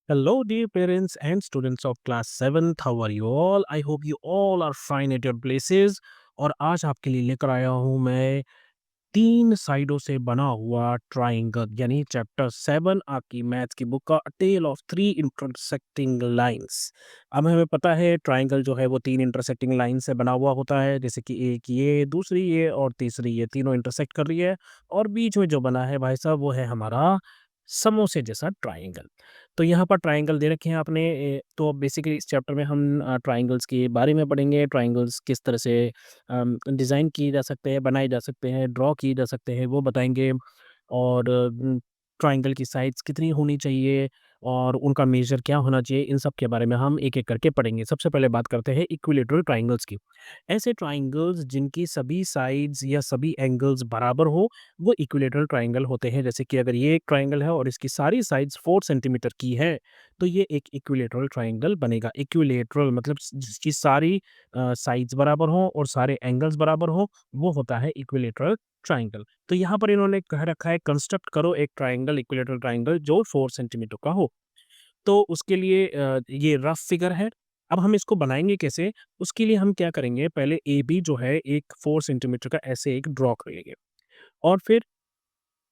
Hello, dear parents and students of class 7th. How are you all? I hope you all are fine at your places. और आज आपके लिए लेकर आया हूँ मैं 3 साइडों से बना हुआ ट्रायंगल यानी चैप्टर 7 आपकी मैथ्स की बुक का अ टेल ऑफ 3 इंटरसेक्टिंग लाइन्स। अब हमें पता है ट्रायंगल जो है वो 3 इंटरसेक्टिंग लाइन से बना हुआ होता है, जैसे कि एक ये, दूसरी ये और तीसरी ये, तीनों इंटरसेक्ट कर रही है और बीच में जो बना है भाई साहब वो है हमारा समोसे जैसा ट्रायंगल। तो यहाँ पर ट्रायंगल दे रखे हैं आपने तो बेसिकली इस चैप्टर में हम ट्रायंगल्स के बारे में पढ़ेंगे, ट्रायंगल्स किस तरह से डिज़ाइन किए जा सकते हैं, बनाए जा सकते हैं, ड्रॉ किए जा सकते हैं, वो बताएँगे और ट्रायंगल की साइड्स कितनी होनी चाहिए और उनका मेज़र क्या होना चाहिए, इन सब के बारे में हम एक-एक करके पढ़ेंगे। सबसे पहले बात करते हैं इक्विलेटरल ट्रायंगल्स की। ऐसे ट्रायंगल्स जिनकी सभी साइड्स या सभी एंगल्स बराबर हो, वो इक्विलेटरल ट्रायंगल होते हैं। जैसे कि अगर ये एक ट्रायंगल है और इसकी सारी साइड्स 4 सेंटीमीटर की है, तो ये एक इक्विलेटरल ट्रायंगल बनेगा। इक्विलेटरल मतलब जिसकी सारी साइड्स बराबर हों और सारे एंगल्स बराबर हों, वो होता है इक्विलेटरल ट्रायंगल। तो यहाँ पर इन्होंने कह रखा है कंस्ट्रक्ट करो एक ट्रायंगल, इक्विलेटरल ट्रायंगल जो 4 सेंटीमीटर का हो। तो उसके लिए ये रफ फिगर है। अब हम इसको बनाएँगे कैसे? उसके लिए हम क्या करेंगे, पहले AB जो है एक 4 सेंटीमीटर का ऐसे एक ड्रॉ कर लेंगे और फिर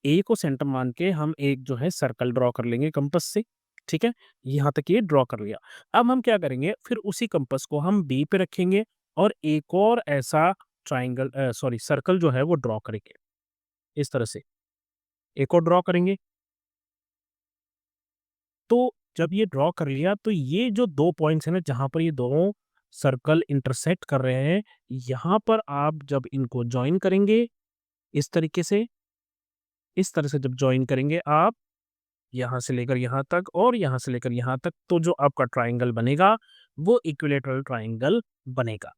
ए को सेंटर मान के हम एक जो है सर्कल ड्रॉ कर लेंगे कंपास से, ठीक है? यहाँ तक ये ड्रॉ कर लिया। अब हम क्या करेंगे, फिर उसी कंपास को हम बी पे रखेंगे और एक और ऐसा सॉरी सर्कल जो है वो ड्रॉ करेंगे, इस तरह से। एक और ड्रॉ करेंगे, तो जब ये ड्रॉ कर लिया तो ये जो 2 पॉइंट्स हैं ना जहाँ पर ये दोनों सर्कल इंटरसेक्ट कर रहे हैं, यहाँ पर आप जब इनको जॉइन करेंगे, इस तरीके से, इस तरह से जब जॉइन करेंगे आप यहाँ से लेकर यहाँ तक और यहाँ से लेकर यहाँ तक, तो जो आपका ट्रायंगल बनेगा, वो इक्विलेटरल ट्रायंगल बनेगा।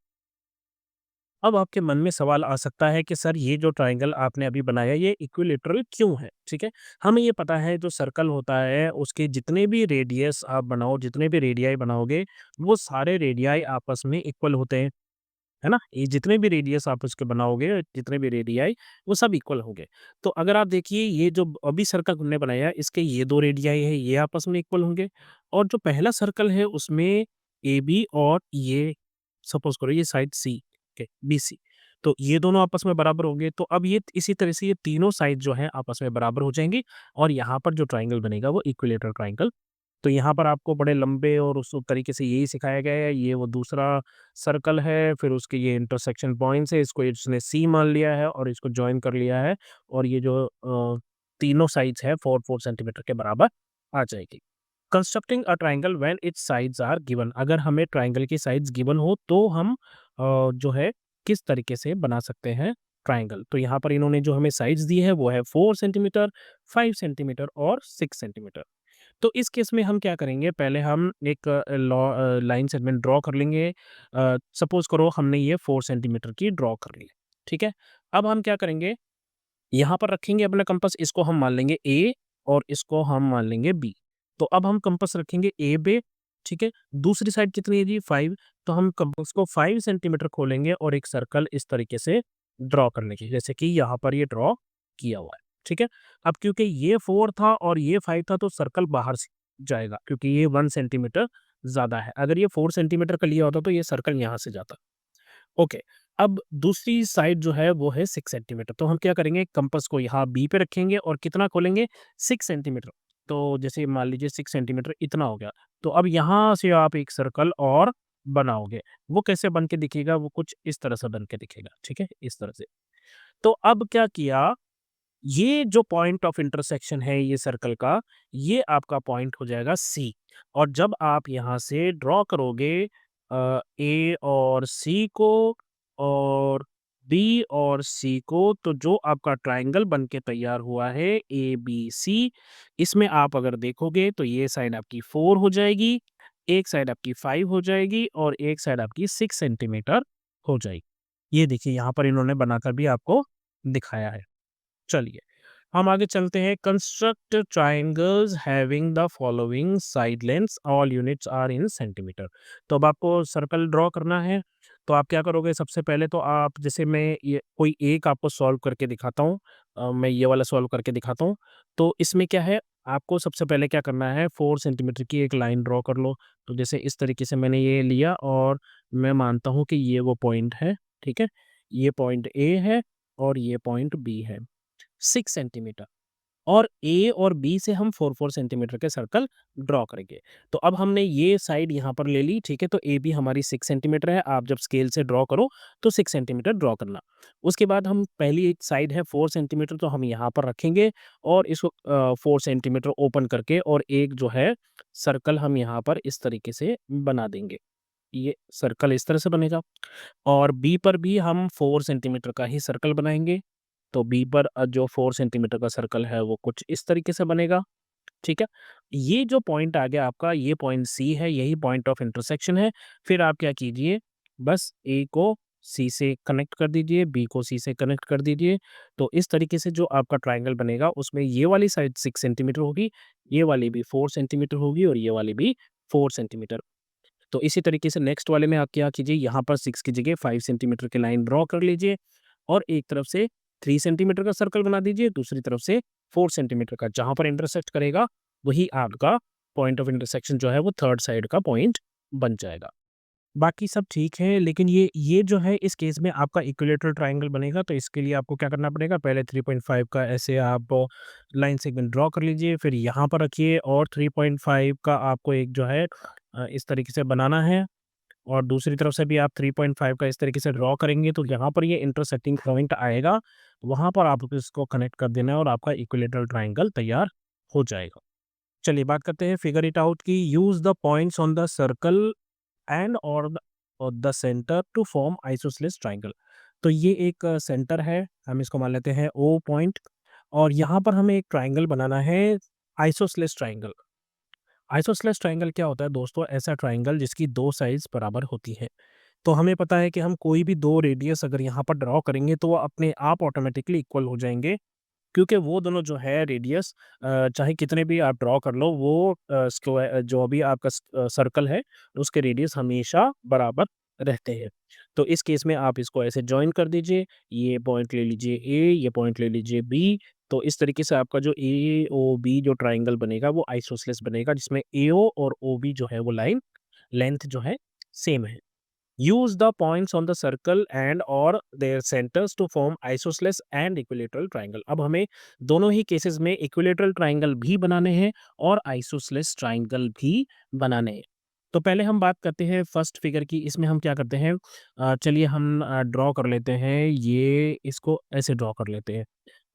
अब आपके मन में सवाल आ सकता है कि सर ये जो ट्रायंगल आपने अभी बनाया ये इक्विलेटरल क्यों है? ठीक है? हमें ये पता है जो सर्कल होता है उसके जितने भी रेडियस आप बनाओ, जितने भी रेडियाई बनाओगे, वो सारे रेडियाई आपस में इक्वल होते हैं। है ना? ये जितने भी रेडियस आप उसके बनाओगे, जितने भी रेडियाई वो सब इक्वल होंगे। तो अगर आप देखिए ये जो अभी सर्कल हमने बनाया इसके ये 2 रेडियाई है, ये आपस में इक्वल होंगे और जो पहला सर्कल है उसमें AB और ये सपोज़ करो ये साइड C के BC तो ये दोनों आपस में बराबर होंगे। तो अब ये इसी तरह से ये तीनों साइड जो हैं आपस में बराबर हो जाएँगी और यहाँ पर जो ट्रायंगल बनेगा वो इक्विलेटरल ट्रायंगल तो यहाँ पर आपको बड़े लंबे और उस तरीके से यही सिखाया गया है, ये वो दूसरा सर्कल है, फिर उसके ये इंटरसेक्शन पॉइंट्स है, इसको इसने सी मान लिया है और इसको जॉइन कर लिया है और ये जो तीनों साइड्स है 4-4 सेंटीमीटर के बराबर आ जाएगी। Constructing a triangle when its sides are given अगर हमें ट्रायंगल की साइड्स गिवन हो तो हम जो है किस तरीके से बना सकते हैं ट्रायंगल। तो यहाँ पर इन्होंने जो हमें साइड्स दी है वो है 4 सेंटीमीटर, 5 सेंटीमीटर और 6 सेंटीमीटर। तो इस केस में हम क्या करेंगे पहले हम एक लाइन सेगमेंट ड्रॉ कर लेंगे सपोज करो हमने ये 4 सेंटीमीटर की ड्रॉ कर ली ठीक है अब हम क्या करेंगे यहाँ पर रखेंगे अपना कंपास इसको हम मान लेंगे ए और इसको हम मान लेंगे बी तो अब हम कंपास रखेंगे ए बे ठीक है दूसरी साइड कितनी है जी 5 तो हम कंपास को 5 सेंटीमीटर खोलेंगे और एक सर्कल इस तरीके से ड्रॉ करने की जैसे कि यहाँ पर ये ड्रॉ किया हुआ है ठीक है अब क्योंकि ये 4 था और ये 5 था तो सर्कल बाहर से जाएगा क्योंकि ये 1 सेंटीमीटर ज़्यादा है। अगर ये 4 सेंटीमीटर का लिया होता तो ये सर्कल यहाँ से जाता। ओके, अब दूसरी साइड जो है वो है 6 सेंटीमीटर तो हम क्या करेंगे कंपास को यहाँ बी पे रखेंगे और कितना खोलेंगे 6 सेंटीमीटर। तो जैसे मान लीजिए 6 सेंटीमीटर इतना हो गया। तो अब यहाँ से आप एक सर्कल और बनाओगे। वो कैसे बन के दिखेगा? वो कुछ इस तरह से बन के दिखेगा, ठीक है? इस तरह से। तो अब क्या किया ये जो पॉइंट ऑफ इंटरसेक्शन है ये सर्कल का, ये आपका पॉइंट हो जाएगा सी और जब आप यहाँ से ड्रॉ करोगे ए और सी को और बी और सी को, तो जो आपका ट्रायंगल बन के तैयार हुआ है एबीसी, इसमें आप अगर देखोगे तो ये साइड आपकी 4 हो जाएगी, एक साइड आपकी 5 हो जाएगी और एक साइड आपकी 6 सेंटीमीटर हो जाएगी। ये देखिए यहाँ पर इन्होंने बनाकर भी आपको दिखाया है। चलिए, हम आगे चलते हैं construct triangles having the following side lengths all units are in centimetre. तो अब आपको सर्कल ड्रॉ करना है, तो आप क्या करोगे सबसे पहले तो आप जैसे मैं ये कोई एक आपको सॉल्व करके दिखाता हूँ मैं ये वाला सॉल्व करके दिखाता हूँ। तो इसमें क्या है आपको सबसे पहले क्या करना है, 4 सेंटीमीटर की एक लाइन ड्रॉ कर लो। तो जैसे इस तरीके से मैंने ये लिया और मैं मानता हूँ कि ये वो पॉइंट है, ठीक है? ये पॉइंट ए है और ये पॉइंट बी है, 6 सेंटीमीटर। और ए और बी से हम 4-4 सेंटीमीटर के सर्कल ड्रॉ करेंगे। तो अब हमने ये साइड यहाँ पर ले ली, ठीक है? तो ए बी हमारी 6 सेंटीमीटर है, आप जब स्केल से ड्रॉ करो तो 6 सेंटीमीटर ड्रॉ करना। उसके बाद हम पहली एक साइड है 4 सेंटीमीटर तो हम यहाँ पर रखेंगे और इसको 4 सेंटीमीटर ओपन करके और एक जो है सर्कल हम यहाँ पर इस तरीके से बना देंगे। ये सर्कल इस तरह से बनेगा और बी पर भी हम 4 सेंटीमीटर का ही सर्कल बनाएँगे। तो बी पर जो 4 सेंटीमीटर का सर्कल है वो कुछ इस तरीके से बनेगा, ठीक है? ये जो पॉइंट आ गया आपका ये पॉइंट सी है, यही पॉइंट ऑफ इंटरसेक्शन है। फिर आप क्या कीजिए, बस ए को सी से कनेक्ट कर दीजिए, बी को सी से कनेक्ट कर दीजिए। तो इस तरीके से जो आपका ट्रायंगल बनेगा उसमें ये वाली साइड 6 सेंटीमीटर होगी, ये वाली भी 4 सेंटीमीटर होगी और ये वाली भी 4 सेंटीमीटर। तो इसी तरीके से नेक्स्ट वाले में आप क्या कीजिए, यहाँ पर 6 की जगह 5 सेंटीमीटर की लाइन ड्रॉ कर लीजिए और एक तरफ से 3 सेंटीमीटर का सर्कल बना दीजिए, दूसरी तरफ से 4 सेंटीमीटर का। जहाँ पर इंटरसेक्ट करेगा, वही आपका पॉइंट ऑफ इंटरसेक्शन जो है वो थर्ड साइड का पॉइंट बन जाएगा। बाकी सब ठीक है, लेकिन ये जो है इस केस में आपका इक्विलेटरल ट्रायंगल बनेगा, तो इसके लिए आपको क्या करना पड़ेगा, पहले 3.5 का ऐसे आप लाइन सेगमेंट ड्रॉ कर लीजिए, फिर यहाँ पर रखिए और 3.5 का आपको एक जो है इस तरीके से बनाना है और दूसरी तरफ से भी आप 3.5 का इस तरीके से ड्रॉ करेंगे, तो यहाँ पर ये इंटरसेक्टिंग पॉइंट आएगा, वहाँ पर आपको इसको कनेक्ट कर देना है और आपका इक्विलेटरल ट्रायंगल तैयार हो जाएगा। चलिए बात करते हैं फिगर इट आउट की। Use the points on the circle and और the centre to form isosceles triangle. तो ये एक सेंटर है, हम इसको मान लेते हैं ओ पॉइंट और यहाँ पर हमें एक ट्रायंगल बनाना है, आइसोसेलेस ट्रायंगल। आइसोसेलेस ट्रायंगल क्या होता है दोस्तों? ऐसा ट्रायंगल जिसकी 2 साइड्स बराबर होती है। तो हमें पता है कि हम कोई भी 2 रेडियस अगर यहाँ पर ड्रॉ करेंगे तो वो अपने आप ऑटोमेटिकली इक्वल हो जाएँगे। क्योंकि वो दोनों जो है रेडियस चाहे कितने भी आप ड्रॉ कर लो वो जो भी आपका सर्कल है उसके रेडियस हमेशा बराबर रहते हैं। तो इस केस में आप इसको ऐसे जॉइन कर दीजिए, ये पॉइंट ले लीजिए ए, ये पॉइंट ले लीजिए बी। तो इस तरीके से आपका जो एओबी जो ट्रायंगल बनेगा वो आइसोसेलेस बनेगा जिसमें एओ और ओबी जो है वो लाइन लेंथ जो है सेम है। Use the points on the circle and or their centers to form isosceles and equilateral triangle। अब हमें दोनों ही केसेस में इक्विलेटरल ट्रायंगल भी बनाने हैं और आइसोसेलेस ट्रायंगल भी बनाने हैं। तो पहले हम बात करते हैं फर्स्ट फिगर की। इसमें हम क्या करते हैं, चलिए हम ड्रॉ कर लेते हैं, ये इसको ऐसे ड्रॉ कर लेते हैं।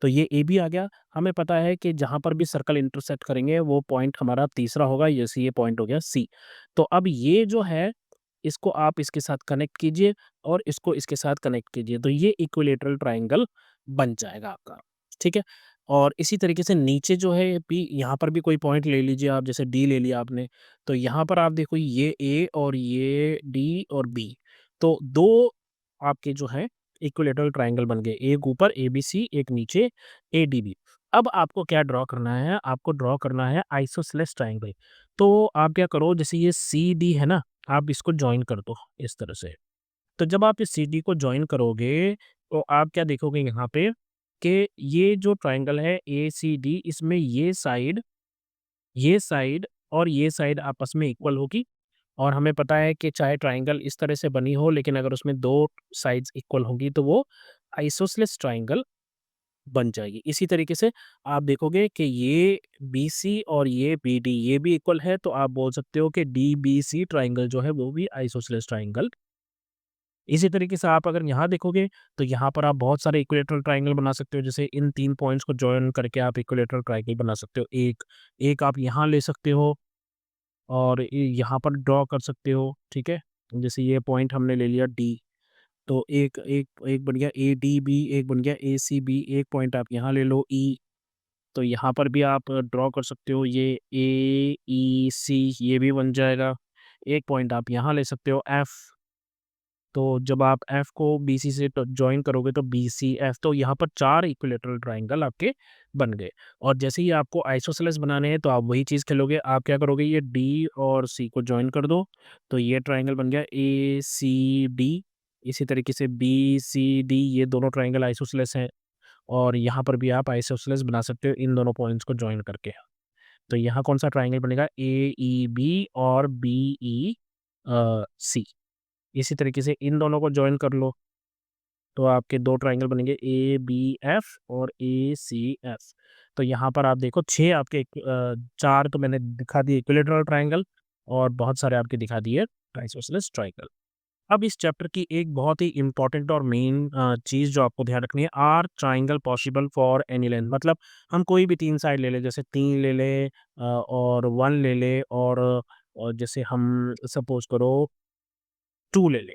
तो ये ए बी आ गया। हमें पता है कि जहाँ पर भी सर्कल इंटरसेक्ट करेंगे वो पॉइंट हमारा तीसरा होगा, जैसे ये पॉइंट हो गया सी। तो अब ये जो है इसको आप इसके साथ कनेक्ट कीजिए और इसको इसके साथ कनेक्ट कीजिए, तो ये इक्विलेटरल ट्रायंगल बन जाएगा आपका, ठीक है? और इसी तरीके से नीचे जो है पी यहाँ पर भी कोई पॉइंट ले लीजिए आप, जैसे डी ले लिया आपने, तो यहाँ पर आप देखो ये ए और ये डी और बी, तो 2 आपके जो हैं इक्विलेटरल ट्रायंगल बन गए, एक ऊपर एबीसी, एक नीचे एडीबी। अब आपको क्या ड्रॉ करना है? आपको ड्रॉ करना है आइसोसेलेस ट्रायंगल। तो आप क्या करो, जैसे ये सीडी है ना, आप इसको जॉइन कर दो इस तरह से। तो जब आप इस सीडी को जॉइन करोगे, तो आप क्या देखोगे यहाँ पे कि ये जो ट्रायंगल है एसीडी, इसमें ये साइड और ये साइड आपस में इक्वल होगी और हमें पता है कि चाहे ट्रायंगल इस तरह से बनी हो, लेकिन अगर उसमें 2 साइड्स इक्वल होंगी तो वो आइसोसेलेस ट्रायंगल बन जाएगी। इसी तरीके से आप देखोगे कि ये बीसी और ये बीडी ये भी इक्वल है, तो आप बोल सकते हो कि डीबीसी ट्रायंगल जो है वो भी आइसोसेलेस ट्रायंगल। इसी तरीके से आप अगर यहाँ देखोगे तो यहाँ पर आप बहुत सारे इक्विलेटरल ट्रायंगल बना सकते हो, जैसे इन 3 पॉइंट्स को जॉइन करके आप इक्विलेटरल ट्रायंगल बना सकते हो। एक एक आप यहाँ ले सकते हो और यहाँ पर ड्रॉ कर सकते हो, ठीक है? जैसे ये पॉइंट हमने ले लिया डी, तो एक एक एक बन गया एडीबी, एक बन गया एसीबी, एक पॉइंट आप यहाँ ले लो ई, तो यहाँ पर भी आप ड्रॉ कर सकते हो, ये ए, ई, सी ये भी बन जाएगा। एक पॉइंट आप यहाँ ले सकते हो एफ, तो जब आप एफ को बीसी से जॉइन करोगे तो बीसीएफ, तो यहाँ पर 4 इक्विलेटरल ट्रायंगल आपके बन गए। और जैसे ही आपको आइसोसेलेस बनाने हैं तो आप वही चीज़ खेलोगे, आप क्या करोगे, ये डी और सी को जॉइन कर दो, तो ये ट्रायंगल बन गया ए सी डी। इसी तरीके से बी सी डी ये दोनों ट्रायंगल आइसोसेलेस हैं और यहाँ पर भी आप आइसोसेलेस बना सकते हो इन दोनों पॉइंट्स को जॉइन करके। तो यहाँ कौन-सा ट्रायंगल बनेगा? AEB और BEC। इसी तरीके से इन दोनों को जॉइन कर लो, तो आपके 2 ट्रायंगल बनेंगे ABF और ACF। तो यहाँ पर आप देखो 6 आपके 4 तो मैंने दिखा दिए इक्विलैटरल ट्रायंगल और बहुत सारे आपके दिखा दिए आइसोसेलेस ट्रायंगल। अब इस चैप्टर की एक बहुत ही इम्पोर्टेंट और मेन चीज़ जो आपको ध्यान रखनी है, are triangle possible for any length, मतलब हम कोई भी 3 साइड ले लें, जैसे 3 ले लें और 1 ले लें और जैसे हम सपोज़ करो 2 ले लें,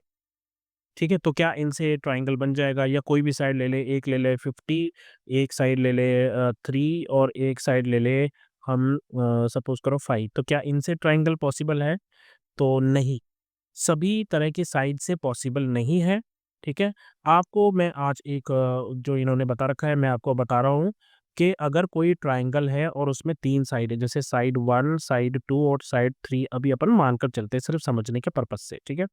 ठीक है? तो क्या इनसे ट्रायंगल बन जाएगा? या कोई भी साइड ले लें, एक ले लें 50, एक साइड ले लें 3 और एक साइड ले लें हम सपोज़ करो 5, तो क्या इनसे ट्रायंगल पॉसिबल है? तो नहीं। सभी तरह की साइड से पॉसिबल नहीं है, ठीक है? आपको मैं आज एक जो इन्होंने बता रखा है मैं आपको बता रहा हूँ कि अगर कोई ट्रायंगल है और उसमें 3 साइड है, जैसे साइड 1, साइड 2 और साइड 3, अभी अपन मानकर चलते हैं सिर्फ़ समझने के पर्पज़ से, ठीक है?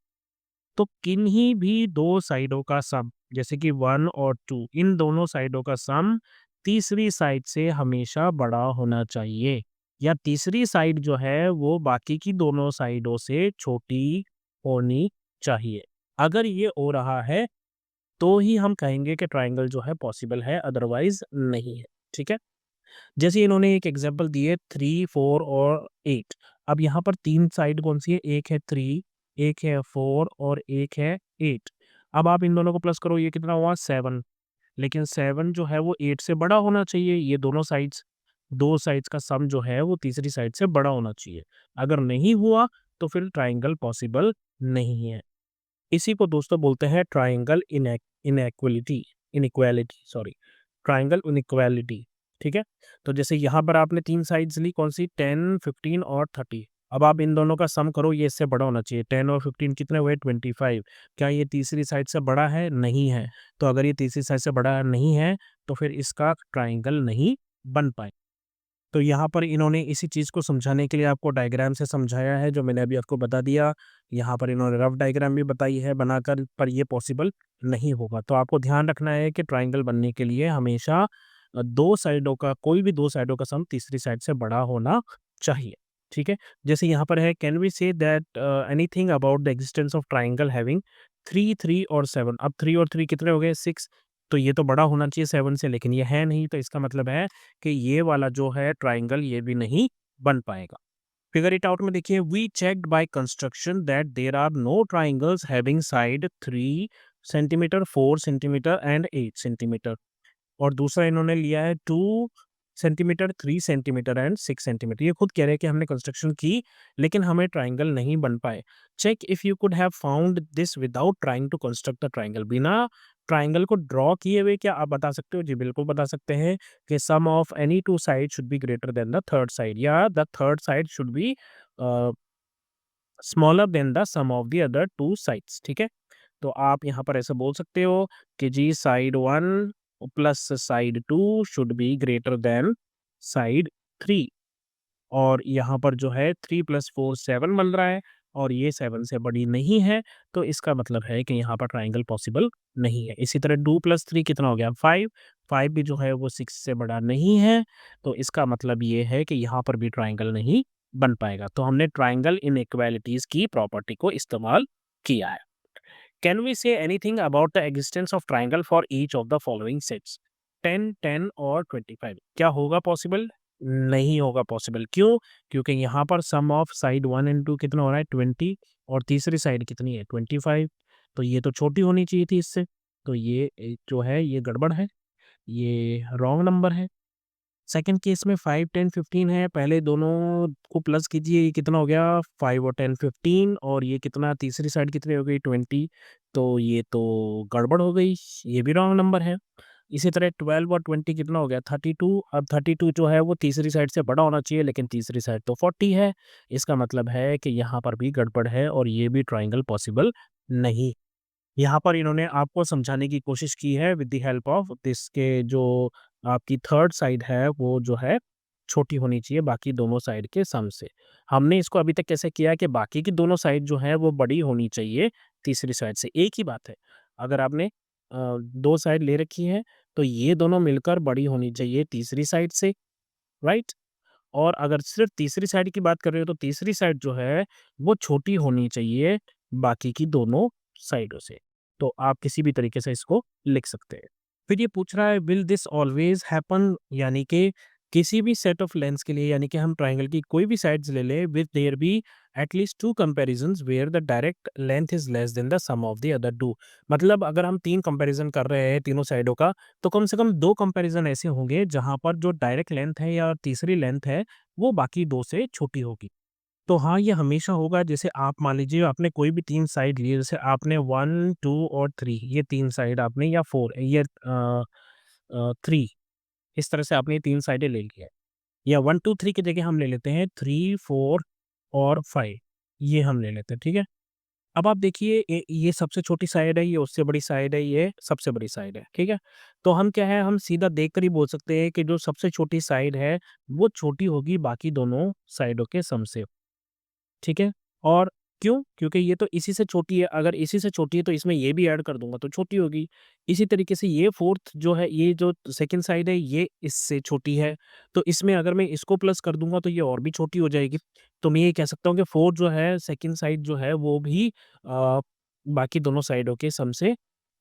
तो किन्हीं भी 2 साइडों का सम, जैसे कि 1 और 2, इन दोनों साइडों का सम तीसरी साइड से हमेशा बड़ा होना चाहिए, या तीसरी साइड जो है वो बाकी की दोनों साइडों से छोटी होनी चाहिए। अगर ये हो रहा है तो ही हम कहेंगे कि ट्रायंगल जो है पॉसिबल है, अदरवाइज़ नहीं है, ठीक है? जैसे इन्होंने एक एग्ज़ाम्पल दी है 3, 4 और 8। अब यहाँ पर 3 साइड कौन-सी है? एक है 3, एक है 4 और एक है 8। अब आप इन दोनों को प्लस करो, ये कितना हुआ? 7। लेकिन 7 जो है वो 8 से बड़ा होना चाहिए, ये दोनों साइड्स। 2 साइड्स का सम जो है वो तीसरी साइड से बड़ा होना चाहिए। अगर नहीं हुआ तो फिर ट्रायंगल पॉसिबल नहीं है। इसी को दोस्तों बोलते हैं triangle inequality inequality sorry triangle inequality, ठीक है? तो जैसे यहाँ पर आपने 3 साइड्स ली, कौन-सी? 10, 15 और 30। अब आप इन दोनों का सम करो, ये इससे बड़ा होना चाहिए। 10 और 15 कितने हुए? 25। क्या ये तीसरी साइड से बड़ा है? नहीं है। तो अगर ये तीसरी साइड से बड़ा नहीं है, तो फिर इसका ट्रायंगल नहीं बन पाए। तो यहाँ पर इन्होंने इसी चीज़ को समझाने के लिए आपको डायग्राम से समझाया है, जो मैंने अभी आपको बता दिया। यहाँ पर इन्होंने रफ डायग्राम भी बताई है बनाकर, पर ये पॉसिबल नहीं होगा। तो आपको ध्यान रखना है कि ट्रायंगल बनने के लिए हमेशा 2 साइडों का, कोई भी 2 साइडों का सम तीसरी साइड से बड़ा होना चाहिए, ठीक है? जैसे यहाँ पर है, can we say that anything about the existence of triangle having 3, 3 और 7। अब 3 और 3 कितने हो गए? 6। तो ये तो बड़ा होना चाहिए 7 से, लेकिन ये है नहीं, तो इसका मतलब है कि ये वाला जो है ट्रायंगल ये भी नहीं बन पाएगा। फिगर इट आउट में देखिए, we checked by construction that there are no triangles having side 3 centimetre, 4 centimetre and 8 centimetre. और दूसरा इन्होंने लिया है 2 सेंटीमीटर, 3 सेंटीमीटर एंड 6 सेंटीमीटर। ये खुद कह रहे हैं कि हमने कंस्ट्रक्शन की, लेकिन हमें ट्रायंगल नहीं बन पाए। Check if you could have found this without trying to construct the triangle. बिना ट्रायंगल को ड्रॉ किए हुए क्या आप बता सकते हो? जी बिल्कुल बता सकते हैं कि sum of any 2 side should be greater than the third side, या the third side should be smaller than the sum of the other 2 sides, ठीक है? तो आप यहाँ पर ऐसा बोल सकते हो कि जी side 1 plus side 2 should be greater than side 3, और यहाँ पर जो है 3 + 4 7 बन रहा है और ये 7 से बड़ी नहीं है, तो इसका मतलब है कि यहाँ पर ट्रायंगल पॉसिबल नहीं है। इसी तरह 2 + 3 कितना हो गया? 5। 5 भी जो है वो 6 से बड़ा नहीं है, तो इसका मतलब ये है कि यहाँ पर भी ट्रायंगल नहीं बन पाएगा। तो हमने ट्रायंगल इनइक्वालिटीज़ की प्रॉपर्टी को इस्तेमाल किया है। Can we say anything about the existence of triangle for each of the following sets? 10, 10 और 25। क्या होगा पॉसिबल? नहीं होगा पॉसिबल। क्यों? क्योंकि यहाँ पर सम ऑफ साइड 1 एंड 2 कितना हो रहा है? 20, और तीसरी साइड कितनी है? 25। तो ये तो छोटी होनी चाहिए थी इससे। तो ये जो है ये गड़बड़ है, ये रॉन्ग नंबर है। सेकंड केस में 5, 10, 15 है, पहले दोनों को प्लस कीजिए, ये कितना हो गया? 5 और 10 15, और ये कितना, तीसरी साइड कितनी हो गई? 20। तो ये तो गड़बड़ हो गई, ये भी रॉन्ग नंबर है। इसी तरह 12 और 20 कितना हो गया? 32। अब 32 जो है वो तीसरी साइड से बड़ा होना चाहिए, लेकिन तीसरी साइड तो 40 है। इसका मतलब है कि यहाँ पर भी गड़बड़ है और ये भी ट्रायंगल पॉसिबल नहीं। यहाँ पर इन्होंने आपको समझाने की कोशिश की है with the help of this, के जो आपकी थर्ड साइड है वो जो है छोटी होनी चाहिए बाकी दोनों साइड के सम से। हमने इसको अभी तक कैसे किया कि बाकी की दोनों साइड जो है वो बड़ी होनी चाहिए तीसरी साइड से। एक ही बात है, अगर आपने 2 साइड ले रखी है तो ये दोनों मिलकर बड़ी होनी चाहिए तीसरी साइड से, राइट? और अगर सिर्फ़ तीसरी साइड की बात कर रहे हो तो तीसरी साइड जो है वो छोटी होनी चाहिए बाकी की दोनों साइडों से। तो आप किसी भी तरीके से इसको लिख सकते हैं। फिर ये पूछ रहा है विल दिस ऑलवेज़ हैपन, यानी कि किसी भी सेट ऑफ लेंथ्स के लिए, यानी कि हम ट्रायंगल की कोई भी साइड्स ले लें, will there be at least 2 comparisons where the direct length is less than the sum of the other 2। मतलब अगर हम 3 कंपैरिज़न कर रहे हैं तीनों साइडों का, तो कम से कम 2 कंपैरिज़न ऐसे होंगे जहाँ पर जो डायरेक्ट लेंथ है या तीसरी लेंथ है, वो बाकी 2 से छोटी होगी। तो हाँ, ये हमेशा होगा। जैसे आप मान लीजिए आपने कोई भी 3 साइड लिए, जैसे आपने 1, 2 और 3 ये 3 साइड आपने, या 4 ये 3, इस तरह से आपने ये 3 साइडें ले ली है। या 1, 2, 3 की जगह हम ले लेते हैं 3, 4 और 5, ये हम ले लेते हैं, ठीक है? अब आप देखिए ये सबसे छोटी साइड है, ये उससे बड़ी साइड है, ये सबसे बड़ी साइड है, ठीक है? तो हम क्या है, हम सीधा देखकर ही बोल सकते हैं कि जो सबसे छोटी साइड है, वो छोटी होगी बाकी दोनों साइडों के सम से। ठीक है? और क्यों? क्योंकि ये तो इसी से छोटी है, अगर इसी से छोटी है तो इसमें ये भी ऐड कर दूँगा तो छोटी होगी। इसी तरीके से ये 4th जो है, ये जो सेकंड साइड है, ये इससे छोटी है, तो इसमें अगर मैं इसको प्लस कर दूँगा तो ये और भी छोटी हो जाएगी। तो मैं ये कह सकता हूँ कि 4 जो है, सेकंड साइड जो है वो भी बाकी दोनों साइडों के सम से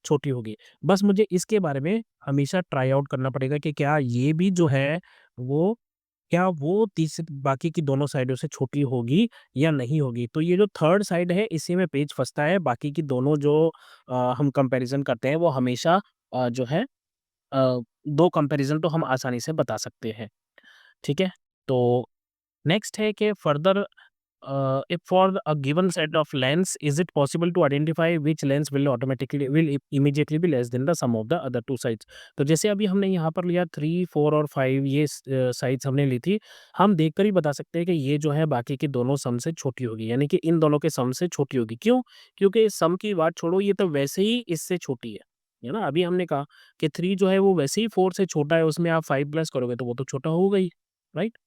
छोटी होगी। बस मुझे इसके बारे में हमेशा ट्राई आउट करना पड़ेगा कि क्या ये भी जो है वो क्या वो तीस बाकी की दोनों साइडों से छोटी होगी या नहीं होगी? तो ये जो थर्ड साइड है, इसी में पेच फँसता है। बाकी की दोनों जो हम कंपैरिज़न करते हैं वो हमेशा जो है 2 कंपैरिज़न तो हम आसानी से बता सकते हैं। ठीक है? तो नेक्स्ट है कि further if for a given set of lengths, is it possible to identify which length will immediately be less than the sum of the other two sides? तो जैसे अभी हमने यहाँ पर लिया 3, 4 और 5, ये साइड्स हमने ली थी। हम देखकर ही बता सकते हैं कि ये जो है बाकी के दोनों सम से छोटी होगी, यानी कि इन दोनों के सम से छोटी होगी। क्यों? क्योंकि सम की बात छोड़ो, ये तो वैसे ही इससे छोटी है ना? अभी हमने कहा कि 3 जो है वो वैसे ही 4 से छोटा है, उसमें आप 5 प्लस करोगे तो वो तो छोटा होगा ही, राइट?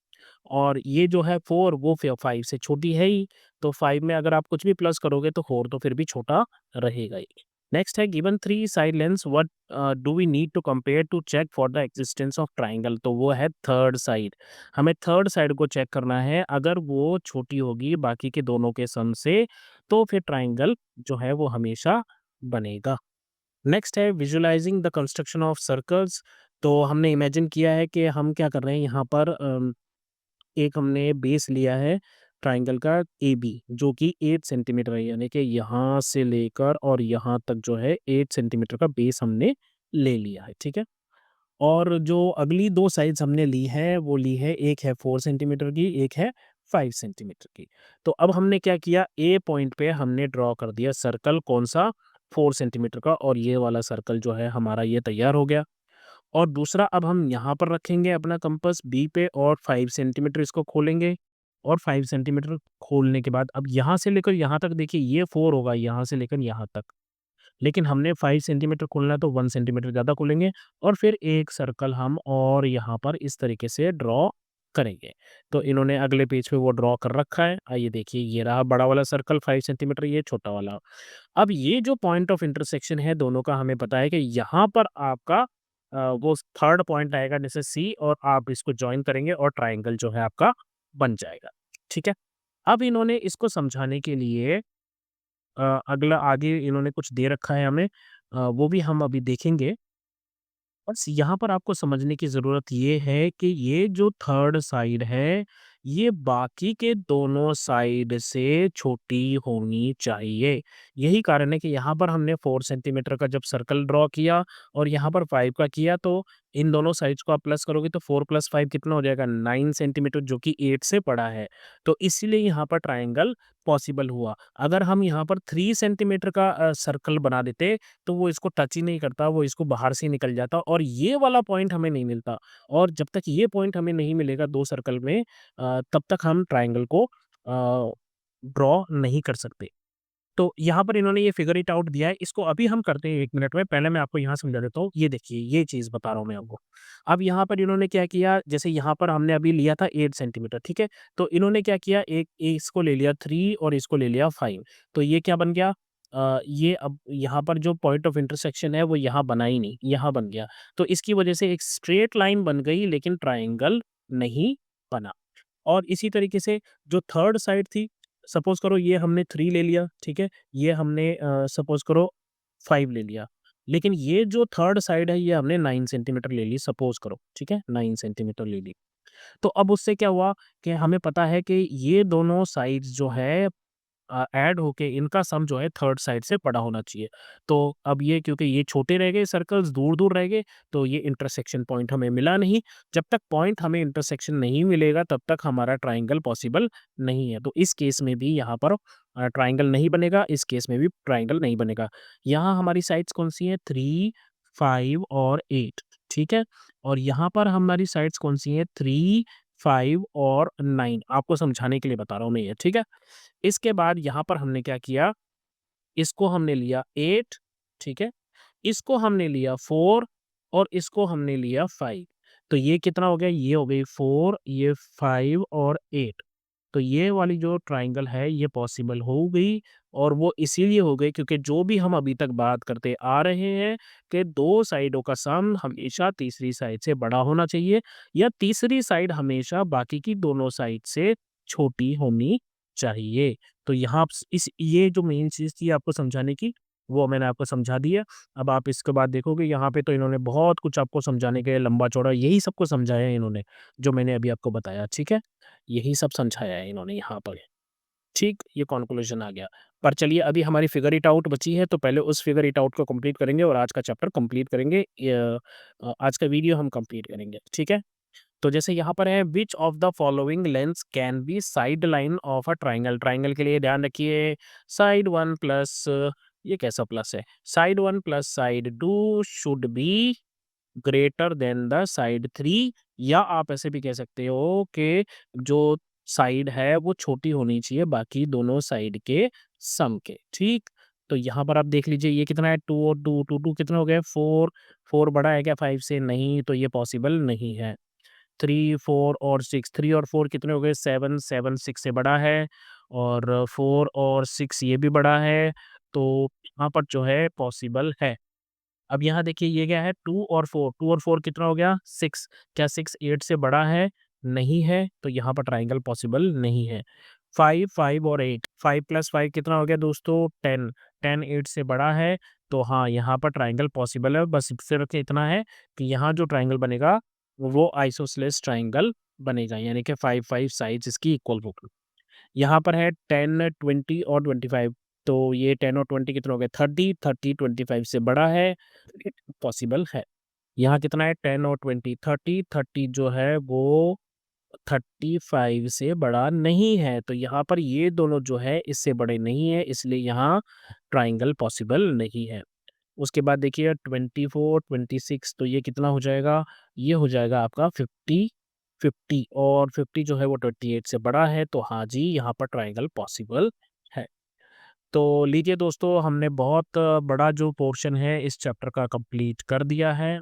और ये जो है 4 वो फ़िर 5 से छोटी है ही, तो 5 में अगर आप कुछ भी प्लस करोगे तो 4 तो फिर भी छोटा रहेगा ही। नेक्स्ट है given 3 side lengths what do we need to compare to check for the existence of triangle, तो वो है थर्ड साइड। हमें थर्ड साइड को चेक करना है, अगर वो छोटी होगी बाकी के दोनों के सम से, तो फिर ट्रायंगल जो है वो हमेशा बनेगा। नेक्स्ट है visualising the construction of circles. तो हमने इमेजिन किया है कि हम क्या कर रहे हैं यहाँ पर, एक हमने बेस लिया है ट्रायंगल का AB, जो कि 8 सेंटीमीटर है, यानी कि यहाँ से लेकर और यहाँ तक जो है 8 सेंटीमीटर का बेस हमने ले लिया है, ठीक है? और जो अगली 2 साइड्स हमने ली है, वो ली है, एक है 4 सेंटीमीटर की, एक है 5 सेंटीमीटर की। तो अब हमने क्या किया, A पॉइंट पे हमने ड्रॉ कर दिया सर्कल, कौन-सा? 4 सेंटीमीटर का, और ये वाला सर्कल जो है हमारा ये तैयार हो गया। और दूसरा अब हम यहाँ पर रखेंगे अपना कंपास बी पे और 5 सेंटीमीटर इसको खोलेंगे, और 5 सेंटीमीटर खोलने के बाद अब यहाँ से लेकर यहाँ तक देखिए ये 4 होगा, यहाँ से लेकर यहाँ तक। लेकिन हमने 5 सेंटीमीटर खोलना है तो 1 सेंटीमीटर ज़्यादा खोलेंगे, और फिर एक सर्कल हम और यहाँ पर इस तरीके से ड्रॉ करेंगे। तो इन्होंने अगले पेज पे वो ड्रॉ कर रखा है। आइए देखिए, ये रहा बड़ा वाला सर्कल 5 सेंटीमीटर, ये छोटा वाला। अब ये जो पॉइंट ऑफ इंटरसेक्शन है दोनों का, हमें पता है कि यहाँ पर आपका वो थर्ड पॉइंट आएगा जैसे C, और आप इसको जॉइन करेंगे और ट्रायंगल जो है आपका बन जाएगा। ठीक है? अब इन्होंने इसको समझाने के लिए अगला आगे इन्होंने कुछ दे रखा है हमें, वो भी हम अभी देखेंगे। बस यहाँ पर आपको समझने की ज़रूरत ये है कि ये जो थर्ड साइड है, ये बाकी के दोनों साइड से छोटी होनी चाहिए। यही कारण है कि यहाँ पर हमने 4 सेंटीमीटर का जब सर्कल ड्रॉ किया और यहाँ पर 5 का किया, तो इन दोनों साइड्स को आप प्लस करोगे तो 4 + 5 कितना हो जाएगा? 9 सेंटीमीटर, जो कि 8 से बड़ा है। तो इसीलिए यहाँ पर ट्रायंगल पॉसिबल हुआ। अगर हम यहाँ पर 3 सेंटीमीटर का सर्कल बना देते, तो वो इसको टच ही नहीं करता, वो इसको बाहर से ही निकल जाता, और ये वाला पॉइंट हमें नहीं मिलता। और जब तक ये पॉइंट हमें नहीं मिलेगा 2 सर्कल में, तब तक हम ट्रायंगल को ड्रॉ नहीं कर सकते। तो यहाँ पर इन्होंने ये फिगर इट आउट दिया है, इसको अभी हम करते हैं 1 मिनट में। पहले मैं आपको यहाँ समझा देता हूँ। ये देखिए, ये चीज़ बता रहा हूँ मैं आपको। अब यहाँ पर इन्होंने क्या किया, जैसे यहाँ पर हमने अभी लिया था 8 सेंटीमीटर, ठीक है? तो इन्होंने क्या किया, एक इसको ले लिया 3 और इसको ले लिया 5। तो ये क्या बन गया? ये अब यहाँ पर जो पॉइंट ऑफ इंटरसेक्शन है वो यहाँ बना ही नहीं, यहाँ बन गया। तो इसकी वजह से एक स्ट्रेट लाइन बन गई, लेकिन ट्रायंगल नहीं बना। और इसी तरीके से जो थर्ड साइड थी, सपोज़ करो ये हमने 3 ले लिया, ठीक है? ये हमने सपोज़ करो 5 ले लिया। लेकिन ये जो थर्ड साइड है ये हमने 9 सेंटीमीटर ले ली सपोज़ करो, ठीक है? 9 सेंटीमीटर ले ली। तो अब उससे क्या हुआ कि हमें पता है कि ये दोनों साइड्स जो है ऐड होके इनका सम जो है थर्ड साइड से बड़ा होना चाहिए। तो अब ये क्योंकि ये छोटे रह गए सर्कल्स दूर-दूर रह गए, तो ये इंटरसेक्शन पॉइंट हमें मिला नहीं। जब तक पॉइंट हमें इंटरसेक्शन नहीं मिलेगा तब तक हमारा ट्रायंगल पॉसिबल नहीं है। तो इस केस में भी यहाँ पर ट्रायंगल नहीं बनेगा, इस केस में भी ट्रायंगल नहीं बनेगा। यहाँ हमारी साइड्स कौन-सी हैं 3, 5 और 8 ठीक है? और यहाँ पर हमारी साइड्स कौन-सी हैं 3, 5 और 9 आपको समझाने के लिए बता रहा हूँ मैं ये, ठीक है? इसके बाद यहाँ पर हमने क्या किया, इसको हमने लिया 8 ठीक है? इसको हमने लिया 4 और इसको हमने लिया 5 तो ये कितना हो गया? ये हो गई 4 ये 5 और 8 तो ये वाली जो ट्रायंगल है ये पॉसिबल हो गई और वो इसीलिए हो गई क्योंकि जो भी हम अभी तक बात करते आ रहे हैं कि 2 साइडों का सम हमेशा तीसरी साइड से बड़ा होना चाहिए या तीसरी साइड हमेशा बाकी की दोनों साइड से छोटी होनी चाहिए। तो यहाँ स इस ये जो मेन चीज़ थी आपको समझाने की, वो मैंने आपको समझा दी है। अब आप इसके बाद देखोगे यहाँ पे तो इन्होंने बहुत कुछ आपको समझाने के लंबा-चौड़ा यही सब कुछ समझाया है इन्होंने, जो मैंने अभी आपको बताया, ठीक है? यही सब समझाया है इन्होंने यहाँ पर। ठीक, ये कॉन्क्लूज़न आ गया। पर चलिए अभी हमारी फिगर इट आउट बची है तो पहले उस फिगर इट आउट को कंप्लीट करेंगे और आज का चैप्टर कंप्लीट करेंगे। आज का वीडियो हम कंप्लीट करेंगे, ठीक है? तो जैसे यहाँ पर है which of the following lengths can be side line of a triangle? Triangle के लिए ध्यान रखिए साइड 1 प्लस ये कैसा प्लस है? Side 1 plus side 2 should be greater than the side 3 या आप ऐसे भी कह सकते हो कि जो साइड है वो छोटी होनी चाहिए बाकी दोनों साइड के सम के, ठीक? तो यहाँ पर आप देख लीजिए ये कितना है 2 और 2, 2 कितना हो गया 4, 4 बड़ा है क्या 5 से? नहीं, तो ये पॉसिबल नहीं है। 3, 4 और 6, 3 और 4 कितने हो गए 7, 7 6 से बड़ा है और 4 और 6 ये भी बड़ा है, तो यहाँ पर जो है पॉसिबल है। अब यहाँ देखिए ये क्या है 2 और 4 कितना हो गया 6 क्या 6 8 से बड़ा है? नहीं है, तो यहाँ पर ट्रायंगल पॉसिबल नहीं है। 5 5 और 8 5 प्लस 5 कितना हो गया दोस्तों 10 10 8 से बड़ा है, तो हाँ, यहाँ पर ट्रायंगल पॉसिबल है बस सिर्फ इतना है कि यहाँ जो ट्रायंगल बनेगा वो आइसोसेलेस ट्रायंगल बनेगा यानी कि 5 5 साइड्स इसकी इक्वल होगी। यहाँ पर है 10, 20 और 25 तो ये 10 और 20 कितना हो गया 30, 30 25 से बड़ा है, पॉसिबल है। यहाँ कितना है 10 और 20, 30, 30 जो है वो 35 से बड़ा नहीं है, तो यहाँ पर ये दोनों जो है इससे बड़े नहीं है इसलिए यहाँ ट्रायंगल पॉसिबल नहीं है। उसके बाद देखिए 24, 26 तो ये कितना हो जाएगा? ये हो जाएगा आपका 50, 50 और 50 जो है वो 28 से बड़ा है, तो हाँ जी, यहाँ पर ट्रायंगल पॉसिबल है। तो लीजिए दोस्तों, हमने बहुत बड़ा जो पोर्शन है इस चैप्टर का कंप्लीट कर दिया है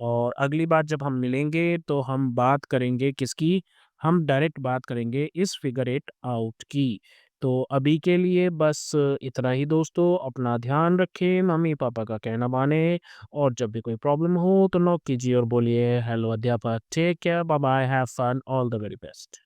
और अगली बार जब हम मिलेंगे तो हम बात करेंगे किसकी? हम डायरेक्ट बात करेंगे इस फिगर इट आउट की। तो अभी के लिए बस इतना ही दोस्तों, अपना ध्यान रखें, मम्मी-पापा का कहना मानें और जब भी कोई प्रॉब्लम हो तो नॉक कीजिए और बोलिए हेलो अध्यापक, take care, bye bye, have fun, all the very best.